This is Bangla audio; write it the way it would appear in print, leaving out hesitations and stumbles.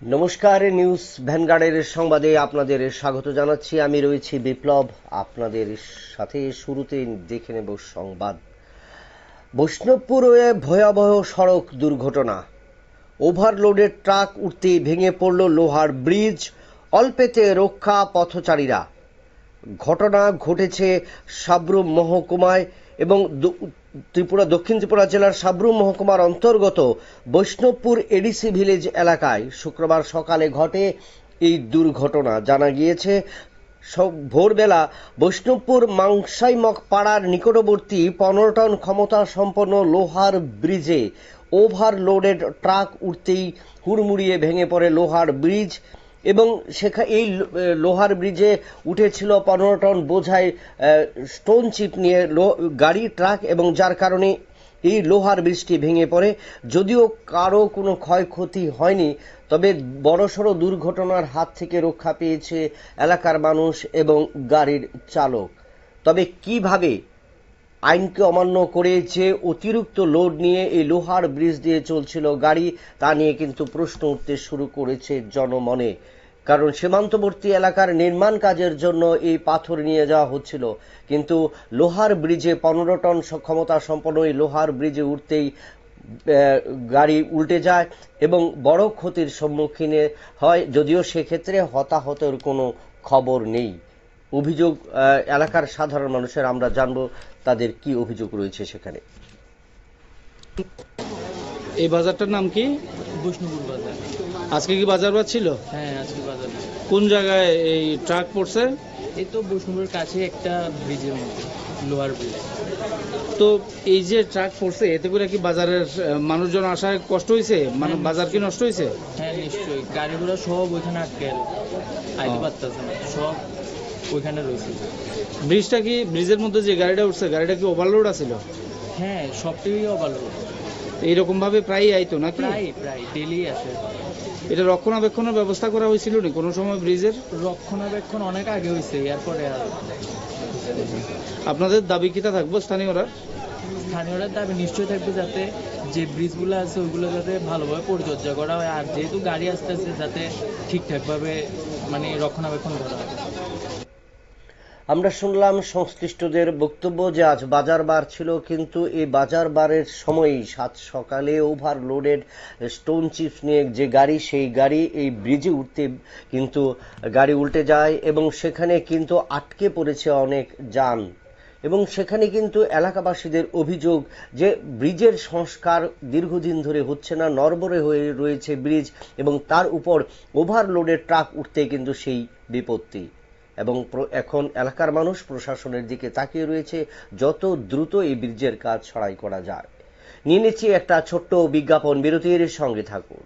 নমস্কার, নিউজ ভ্যানগার্ডের সংবাদে আপনাদের স্বাগত জানাচ্ছি। আমি রয়েছি বিপ্লব আপনাদের সাথে। শুরুতে দেখে নেব সংবাদ। বৈষ্ণবপুরে ভয়াবহ সড়ক দুর্ঘটনা। ওভারলোডেড ট্রাক উঠতে ভেঙে পড়ল লোহার ব্রিজ, অল্পেতে রক্ষা পথচারীরা। ঘটনা ঘটেছে সাব্রুম মহকুমায় এবং দক্ষিণ ত্রিপুরা জেলার সাব্রুম মহকুমার অন্তর্গত বৈষ্ণবপুর এডিসি ভিলেজ এলাকায় শুক্রবার সকালে ঘটে এই দুর্ঘটনা। জানা গিয়েছে ভোরবেলা বৈষ্ণবপুর মাংসাইমক পাড়ার নিকটবর্তী 15 টন ক্ষমতা সম্পন্ন লোহার ব্রিজে ওভারলোডেড ট্রাক উঠতেই হুড়মুড়িয়ে ভেঙে পড়ে লোহার ব্রিজ এবং এই লোহার ব্রিজে উঠেছিল 15 টন বোঝাই স্টোন চিপ নিয়ে গাড়ি ট্রাক, এবং যার কারণে এই লোহার ব্রিজটি ভেঙে পড়ে। যদিও কারো কোনো ক্ষয়ক্ষতি হয়নি, তবে বড়সড় দুর্ঘটনার হাত থেকে রক্ষা পেয়েছে এলাকার মানুষ এবং গাড়ির চালক। তবে কিভাবে আইনকে অমান্য করে যে অতিরিক্ত লোড নিয়ে এই লোহার ব্রিজ দিয়ে চলছিল গাড়ি, তা নিয়ে কিন্তু প্রশ্ন উঠতে শুরু করেছে জনমনে। কারণ সীমান্তবর্তী এলাকার নির্মাণ কাজের জন্য এই পাথর নিয়ে যাওয়া হচ্ছিল, কিন্তু লোহার ব্রিজে 15 টন ক্ষমতা সম্পন্ন এই লোহার ব্রিজে উঠতেই গাড়ি উল্টে যায় এবং বড় ক্ষতির সম্মুখীন হয়। যদিও সেক্ষেত্রে হতাহতের কোনো খবর নেই। অভিযোগ এলাকার সাধারণ মানুষের, আমরা জানবো তাদের কি অভিযোগ রয়েছে সেখানে। এই বাজারটার নাম কি? বৈষ্ণবপুর বাজার। আজকে কি বাজার ছিল? হ্যাঁ, আজকে বাজার। কোন জায়গায় এই ট্রাক পড়ছে? এই তো বৈষ্ণবপুরের কাছে একটা ব্রিজের মধ্যে, লোহার ব্রিজ। তো এই যে ট্রাক পড়ছে, এতে করে কি বাজারের মানুষজন আসায় কষ্ট হয়েছে? বাজার কি নষ্ট হয়েছে? হ্যাঁ, নিশ্চয়ই। গাড়িগুলো সব ওইখানে আটকে আইতে পারতেছে না, সব ওইখানে রয়েছে। ব্রিজের মধ্যে যে গাড়িটা উঠছে, গাড়িটা কি ওভারলোড আছিল? হ্যাঁ, সবটাই ওভারলোড। এইরকম ভাবে প্রায়ই আইতো নাকি? প্রায় ডেলি আসে। এটা রক্ষণাবেক্ষণের ব্যবস্থা করা হয়েছিল না কোনো সময়? ব্রিজের রক্ষণাবেক্ষণ অনেক আগে হয়েছে, এরপরে আর। আপনাদের দাবি কিটা থাকবো স্থানীয়রা? স্থানীয়রা দাবি নিশ্চয়ই থাকবে, যাতে যে ব্রিজগুলো আছে ওইগুলো যাতে ভালোভাবে পরিচর্যা করা হয়, আর যেহেতু গাড়ি আসতেছে যাতে ঠিকঠাকভাবে রক্ষণাবেক্ষণ করা হয়। আমরা শুনলাম সংশ্লিষ্টদের বক্তব্য যে আজ বাজার বার ছিল, কিন্তু এই বাজার বারের সময়ই সাত সকালে ওভারলোডেড স্টোন চিপস নিয়ে যে গাড়ি, সেই গাড়ি এই ব্রিজে উঠতে কিন্তু গাড়ি উল্টে যায় এবং সেখানে কিন্তু আটকে পড়েছে অনেক যান। এবং সেখানে কিন্তু এলাকাবাসীদের অভিযোগ যে ব্রিজের সংস্কার দীর্ঘদিন ধরে হচ্ছে না, নড়বড়ে হয়ে রয়েছে ব্রিজ এবং তার উপর ওভারলোডেড ট্রাক উঠতে কিন্তু সেই বিপত্তি। এবং এখন এলাকার মানুষ প্রশাসনের দিকে তাকিয়ে রয়েছে যত দ্রুত এই ব্রিজের কাজ ছড়াই করা যায়। নিয়ে নিচ্ছি একটা ছোট্ট বিজ্ঞাপন বিরতির, সঙ্গে থাকুন।